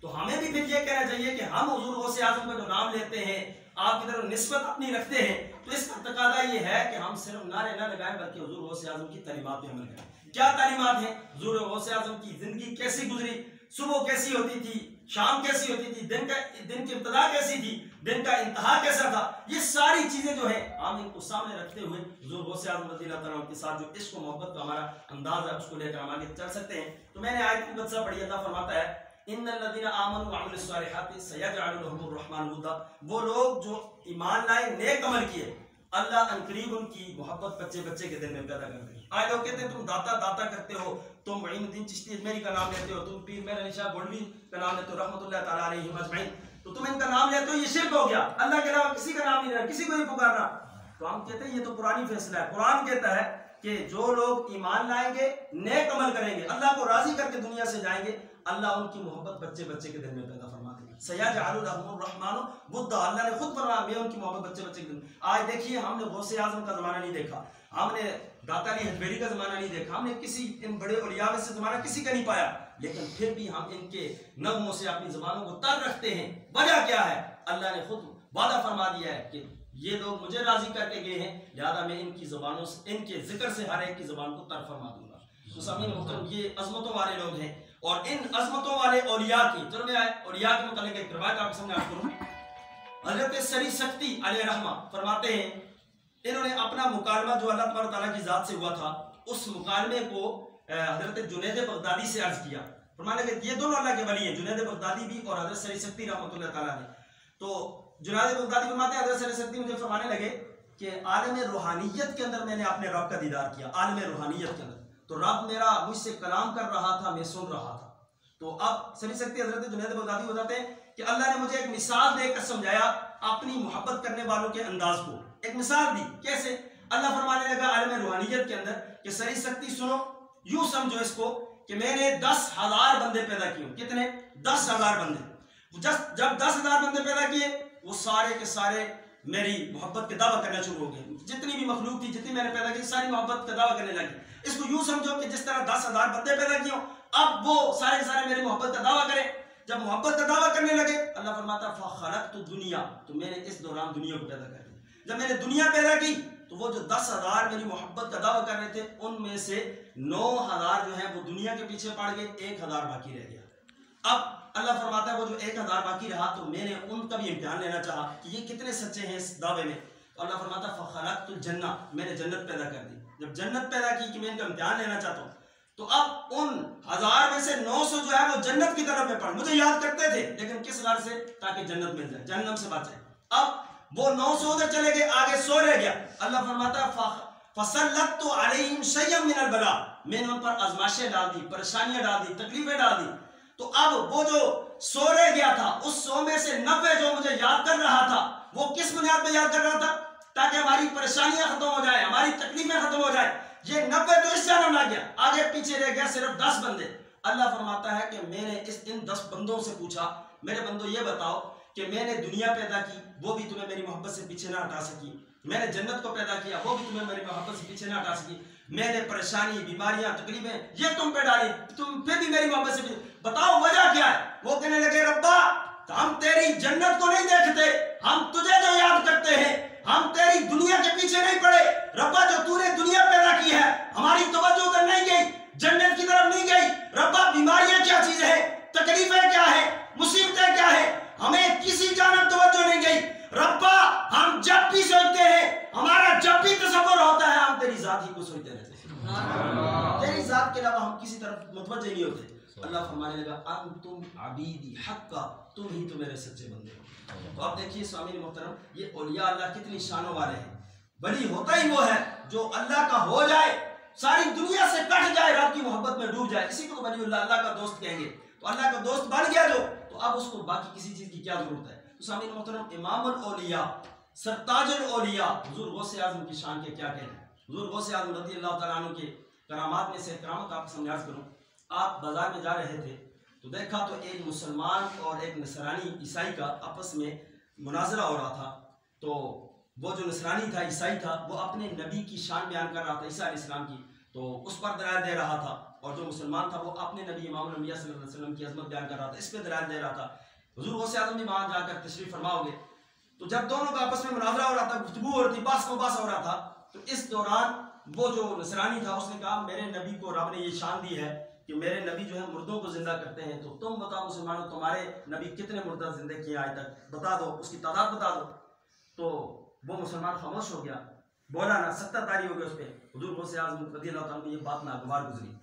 तो हमें भी फिर ये कहना चाहिए कि हम हुजूर गौसे आजम का जो नाम लेते हैं, आपकी तरफ निस्बत अपनी रखते हैं, तो इसका तकादा ये है कि हम सिर्फ नारे ना लगाएं बल्कि हुजूर गौसे आजम की तालीमात पे अमल करें। क्या तालीमात हैं? हुजूर गौसे आजम की जिंदगी कैसी गुजरी, सुबह कैसी होती थी, शाम कैसी होती थी, दिन की इब्तिदा कैसी थी, दिन का इंतहा कैसा था, ये सारी चीजें जो है हम इनको सामने रखते हुए हुजूर गौसे आजम रज़ियल्लाहु ताला के साथ जो इश्क और मोहब्बत का हमारा अंदाज है उसको लेकर हम आगे चल सकते हैं। तो मैंने आयत मुक़द्दसा पढ़ी, अल्लाह फरमाता है इन्नल्लज़ीना आमनू व अमिलुस सालिहाति सयजअलु लहुमुर रहमान वुद्दा, वो लोग जो ईमान लाए, नेक अमल किए, अल्लाह अनकरीब उनकी मोहब्बत बच्चे बच्चे के दिल में पैदा कर देंगे। आज लोग कहते हैं तुम दाता दाता करते हो, तुम मुईनुद्दीन चिश्ती अजमेरी का नाम लेते हो, तुम पीर मेहर अली शाह गोल्डवी का नाम लेते हो रहमतुल्लाह ताला अलैहिम अजमईन, तो तुम इनका नाम लेते हो, ये शिर्क हो गया, अल्लाह के अलावा किसी का नाम नहीं लेना, किसी को नहीं पुकारना। तो हम कहते हैं ये तो पुरानी फैसला है। कुरान कहता है कि जो लोग ईमान लाएंगे, नेक अमल करेंगे, अल्लाह को राजी करके दुनिया से जाएंगे, अल्लाह उनकी मोहब्बत बच्चे बच्चे के दिल में पैदा फरमा देगा। सयजअलु लहुमुर रहमानु वुद्दा, अल्लाह ने खुद फरमाया मैं उनकी मोहब्बत बच्चे बच्चे के दिल में। आज देखिए हमने गौसे आजम का जमाना नहीं देखा, हमने दाता अली हजबेरी का जमाना नहीं देखा, हमने किसी इन बड़े औलिया में से जमाना किसी का नहीं पाया, लेकिन फिर भी हम इनके नगमों से अपनी जबानों को तर रखते हैं। वजह क्या है? अल्लाह ने खुद वादा फरमा दिया है कि ये लोग मुझे राजी करके गए हैं, लिहाजा मैं इनकी जबानों से, इनके जिक्र से हर एक की जबान को तर फरमा दूंगा। तो सामीन मुहतरम, ये अजमतों वाले लोग हैं और इन अजमतों वाले औलिया की, चलो मैं औलिया के मुतालिक एक रिवायत आपके सामने अर्ज करूं। हजरत सरी सख्ती अलैहिर्रहमा फरमाते हैं, इन्होंने अपना मुकालमा जो अल्लाह तबारक तआला की जात से हुआ था, उस मुकालमे को हजरत जुनैद बगदादी से अर्ज किया। फरमाने लगे ये दोनों अल्लाह के वली हैं, जुनैद बगदादी भी और हजरत सरी सख्ती रहमतुल्लाह तआला ने। तो जुनैद बगदादी फरमाते हैं हजरत सरी सख्ती मुझे फरमाने लगे कि आलम रूहानियत के अंदर मैंने अपने रब का दीदार किया, आलम रूहानियत के अंदर, तो रब मेरा मुझसे कलाम कर रहा था, मैं सुन रहा था। तो अब सरी सकती हजरत जुनैद बगदादी बताते हैं कि अल्लाह ने मुझे एक मिसाल देकर समझाया अपनी मोहब्बत करने वालों के अंदाज को, एक मिसाल दी। कैसे? अल्लाह फरमाने लगा आलम रूहानियत के अंदर कि सरी सकती सुनो, यूं समझो इसको कि मैंने 10,000 बंदे पैदा किए। कितने? 10,000 बंदे। जब 10,000 बंदे पैदा किए, वो सारे के सारे मेरी मोहब्बत का दावा करना शुरू हो गए। जितनी भी मखलूक थी, जितनी मैंने पैदा की, सारी मोहब्बत का दावा करने लगी। इसको यूं समझो कि जिस तरह 10,000 बंदे पैदा किए, अब वो सारे के सारे मेरी मोहब्बत का दावा करें। जब मोहब्बत का दावा करने लगे, अल्लाह फरमाता फखलक़तु दुनिया, तो मैंने इस दौरान दुनिया को पैदा कर दिया। जब मैंने दुनिया पैदा की, तो वो जो 10,000 मेरी मोहब्बत का दावा कर रहे थे, उनमें से 9,000 जो है वो दुनिया के पीछे पड़ गए, 1,000 बाकी रह गया। अब अल्लाह फरमाता है वो जो 1,000 बाकी रहा, तो मैंने उनका भी इम्तिहान लेना चाहा कि ये कितने सच्चे हैं इस दावे में। तो अल्लाह फरमाता फखलक़तुल जन्ना, मैंने जन्नत पैदा कर दी। जब जन्नत पैदा की कि मैं इनका इम्तिहान लेना चाहता हूँ, तो अब उन 1000 में से 900 जो है वो जन्नत की तरफ में पड़, मुझे याद करते थे, लेकिन किस घर से? ताकि जन्नत मिल जाए, जहन्नम से बच जाए। अब वो 900 उधर चले गए, आगे 100 रह गया। अल्लाह फरमाता फसल्लतु अलैहिम शय्यम मिनल बला, मैंने उन पर आजमाइशें डाल दी, परेशानियां डाल दी, तकलीफें डाल दी। तो अब वो जो 100 रह गया था, उस 100 में से 90 जो मुझे याद कर रहा था, वो किस बुनियाद पे याद कर रहा था? ताकि हमारी परेशानियां खत्म हो जाए, हमारी तकलीफें खत्म हो जाए। ये 90 तो इस जन्म लग गया, आगे पीछे रह गया सिर्फ 10 बंदे। अल्लाह फरमाता है कि मैंने इन 10 बंदों से पूछा, मेरे बंदो ये बताओ कि मैंने दुनिया पैदा की, वो भी तुम्हें मेरी मोहब्बत से पीछे ना हटा सकी, मैंने जन्नत को पैदा किया, वो भी तुम्हें मेरी मोहब्बत से पीछे ना हटा सकी, मैंने परेशानी, बीमारियां, तकलीफें ये तुम पे डाली, तुम फिर भी मेरी मोहब्बत से बताओ वजह क्या है? वो कहने लगे रब्बा, हम तेरी जन्नत को नहीं देखते, हम तुझे जो याद करते हैं, हम तेरी दुनिया के पीछे नहीं पड़े। रब्बा जो तूने दुनिया पैदा की है, हमारी तवज्जो उधर नहीं गई, जन्नत की तरफ नहीं गई। रब्बा बीमारियां क्या चीज है, तकलीफें क्या है, मुसीबतें क्या है, हमें किसी जानब तवज्जो नहीं गई। रब्बा हम जब भी सोचते हैं, हमारा जब भी तसव्वुर होता है, हम तेरी जात ही को सोचते रहते हैं, तेरी जात के अलावा हम किसी तरफ मुतवज्जो नहीं होते। अल्लाह फरमाने लगा अंतुम अबीदी हक्का, तुम ही तो मेरे सच्चे बंदे हो। तो आप देखिए स्वामी मोहतरम, ये औलिया अल्लाह कितनी शानों वाले हैं। वली होता ही वो है जो अल्लाह का हो जाए, सारी दुनिया से कट जाए, रब की मोहब्बत में डूब जाए, इसी को तो वलीउल्लाह, अल्लाह का दोस्त कहेंगे। तो अल्लाह का दोस्त बन गया जो, तो अब उसको बाकी किसी चीज की क्या जरूरत है? तो स्वामी मोहतरम, इमामुल औलिया, सरताजुल औलिया हुजूर गौसे आजम की शान के क्या कहना है? हुजूर गौसे आजम रज़ियल्लाहु तआला अन्हु के करामात में से करामत आपको समझा करूं। आप बाजार में जा रहे थे तो देखा तो एक मुसलमान और एक नसरानी ईसाई का आपस में मुनाजरा हो रहा था। तो वो जो नसरानी था, ईसाई था, वो अपने नबी की शान बयान कर रहा था, ईसा अलैहिस्सलाम की, तो उस पर दलाइल दे रहा था। और जो मुसलमान था वो अपने नबी इमाम अंबिया सल्लल्लाहु अलैहि वसल्लम की अजमत बयान कर रहा था, इस पे दलाल दे रहा था। हुजूर गौसे आज़म भी वहां जाकर तशरीफ फरमाओगे। तो जब दोनों का आपस में मुनाजरा हो रहा था, गुफ्तगू हो रही थी, बास हो रहा था, तो इस दौरान वो जो नसरानी था उसने कहा मेरे नबी को रब ने ये शान दी है कि मेरे नबी जो है मुर्दों को जिंदा करते हैं, तो तुम बताओ मुसलमानों तुम्हारे नबी कितने मुर्दा जिंदे किए आज तक, बता दो, उसकी तादाद बता दो। तो वो मुसलमान खामोश हो गया, बोला ना, 70 तारी हो गया उस पर। हुजूर गौसे आज़म रज़ियल्लाहु ताला को ये बात नागवार गुजरी।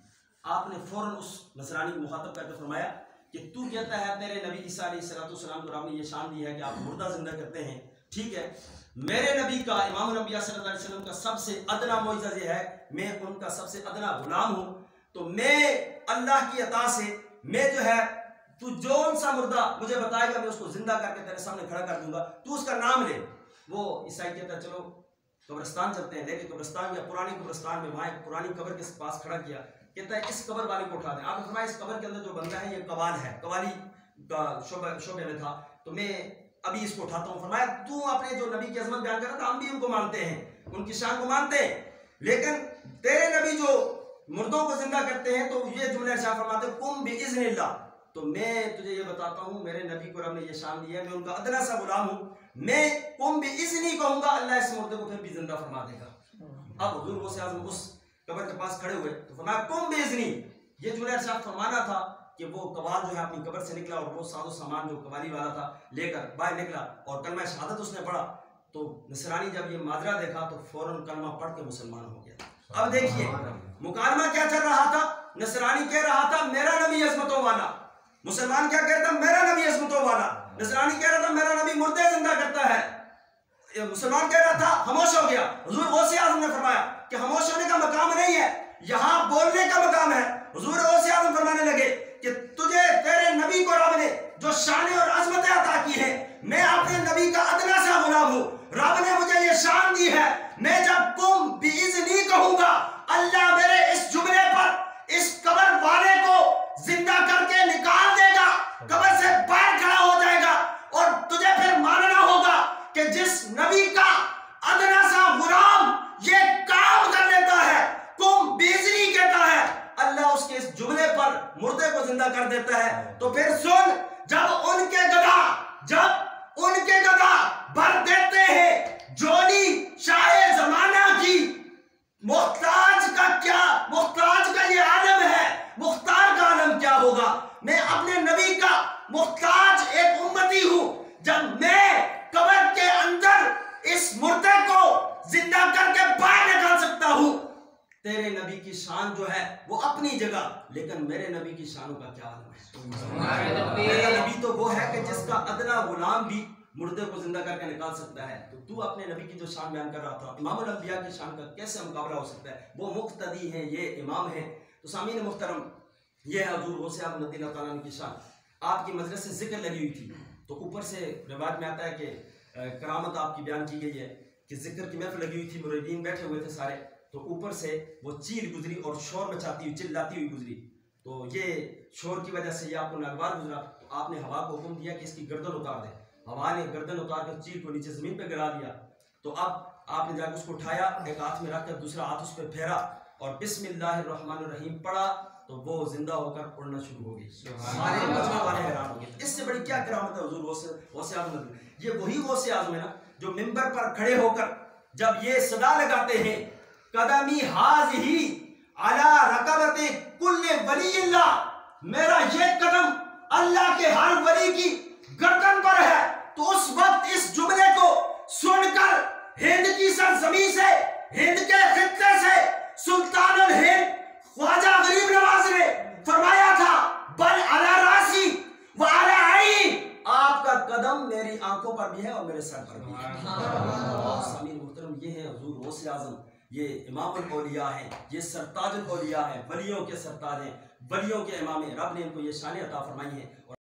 आपने फौरन उस नसरानी को मुखातब करके फरमाया कि तू कहता है तेरे नबी ईसा अलैहिस्सलाम को रब ने ये शान दी है कि आप मुर्दा जिंदा करते हैं, ठीक है। मेरे नबी का इमाम अंबिया सल्लल्लाहु अलैहि वसल्लम का सबसे अदना मौइज़ा ये है, मैं उनका सबसे अदना गुलाम हूँ, तो मैं अल्लाह की अता से मैं जो है तू जौन सा मुर्दा मुझे बताएगा मैं उसको जिंदा करके तेरे सामने खड़ा कर दूंगा, तू उसका नाम ले। वो ईसाई कहता है चलो कब्रिस्तान चलते हैं, लेकिन कब्रिस्तान या पुरानी कब्रिस्तान में वहाँ एक पुरानी कब्र के पास खड़ा किया, कहता है इस कब्र वाले को उठा दें। आपने फरमाया इस कब्र के अंदर जो बंदा है ये कवाल है, कवाली का शोबे में था, तो मैं अभी इसको उठाता हूँ। फरमाया तू अपने जो नबी की अजमत बयान कर रहा था, हम भी उनको मानते हैं, उनकी शान को मानते हैं, लेकिन तेरे नबी जो मुर्दों को जिंदा करते हैं तो ये जुमला इरशाद फरमाते कुम बिइज़्निल्लाह, तो मैं तुझे ये बताता हूँ मेरे नबी को रब ने ये शान दी है, मैं उनका अदना सा गुलाम हूँ, मैं कुम बिइज़्नी कहूंगा, अल्लाह इस मुर्दे को फिर भी जिंदा फरमा देगा। अब हुजूर गौसे आज़म उस कब्र के पास खड़े हुए तो फरमाया कुम बिइज़्नी, ये जुमला इरशाद फरमाना था कि वो कवाल जो है अपनी कब्र से निकला और वो साजो सामान जो कवाली वाला था लेकर बाहर निकला और कलमा शहादत उसने पढ़ा। तो नसरानी जब ये माजरा देखा तो फौरन कलमा पढ़ के मुसलमान हो गया। अब देखिए मुकालमा क्या चल रहा था, नसरानी कह रहा था मेरा नबी अज़मतों वाला, मुसलमान क्या कहता मेरा नबी अज़मतों वाला, नसरानी कह रहा था मेरा नबी मुर्दे जिंदा करता है, मुसलमान कह रहा था खामोश हो गया। हुजूर गौसे आज़म ने फरमाया कि खामोश होने का मकाम नहीं है, यहाँ बोलने का मकाम है। हुजूर गौसे आज़म फरमाने लगे कि तुझे तेरे नबी को रब ने जो शान और अज़मतें अता की है, मैं अपने नबी का अदना सा गुलाम हूँ, रब ने मुझे ये शान दी है, मैं जब कुम बिइज़्नी कहूंगा अल्लाह मेरे इस जुमले पर इस कब्र वाले को जिंदा करके निकाल देगा, कब्र से बाहर खड़ा हो जाएगा और तुझे फिर मानना होगा कि जिस नबी का अदना सा गुलाम ये काम कर लेता है, कुम बिइज़्नी कहता है, अल्लाह उसके इस जुमले पर मुर्दे को जिंदा कर देता है। तो फिर सुन, जब उनके गधा भर देते हैं जोली शाहे जमाना की, मुख्ताज का ये आलम है, मुख्तार का आलम क्या होगा। मैं अपने नबी का मुख्ताज एक उम्मती हूं, जब मैं कब्र के अंदर इस मुर्दे को जिंदा करके बाहर निकाल सकता हूं। तेरे नबी की शान जो है वो अपनी जगह, लेकिन मेरे नबी की शानों का क्या आलम है। मेरा नबी तो वो है कि जिसका अदना गुलाम भी मुर्दे को जिंदा करके निकाल सकता है। तो तू अपने नबी की जो शान बयान कर रहा था, इमामुल अंबिया की शान का कैसे मुकाबला हो सकता है, वो मुक्तदी है, ये इमाम है। तो सामीन मुहतरम, ये है हुजूर गौसे आज़म रज़ियल्लाहु ताला अन्हु की शान। आपकी मजलिस से जिक्र लगी हुई थी, तो ऊपर से रिवायत में आता है कि करामत आपकी बयान की गई है कि जिक्र की महफिल लगी हुई थी, मुरीदीन बैठे हुए थे सारे, तो ऊपर से वो चील गुजरी और शोर मचाती हुई चिल्लाती हुई गुजरी। तो ये शोर की वजह से ये आपको नागवार गुजरा, तो आपने हवा को हुक्म दिया कि इसकी गर्दन उतार दे। हवा ने गर्दन उतार कर चील को नीचे जमीन पे गिरा दिया। तो अब आपने जाकर उसको उठाया, एक हाथ में रखकर दूसरा हाथ उस पर फेरा और बिस्मिल्लाहिर्रहमानिर्रहीम पढ़ा, तो वो जिंदा होकर उड़ना शुरू हो गई। सारे मजमे वाले हैरान हो गए, इससे बड़ी क्या करामत है हुजूर गौसे आज़म। ये वही गौसे आज़म है ना जो मिंबर पर खड़े होकर जब ये सदा लगाते हैं कदमी हाज़िही अला रकबते कुल्ले वलीइल्लाह, मेरा ये कदम अल्लाह के हर वली की गर्दन पर है। तो उस वक्त इस जुमले को सुनकर हिंद की सरजमीन से, हिंद के खित्ते से सुल्तानुल हिंद ख्वाजा गरीब नवाज ने फरमाया था बल अला रासी व अला आईन, आपका कदम मेरी आंखों पर भी है और मेरे सर पर भी है। समीर मुहतरम, ये है हुजूर गौसे आज़म, ये इमामुल औलिया है, ये सरताजुल औलिया है, वलियों के सरताज हैं, वलियों के इमाम हैं। रब ने इनको ये शान अता फरमाई है।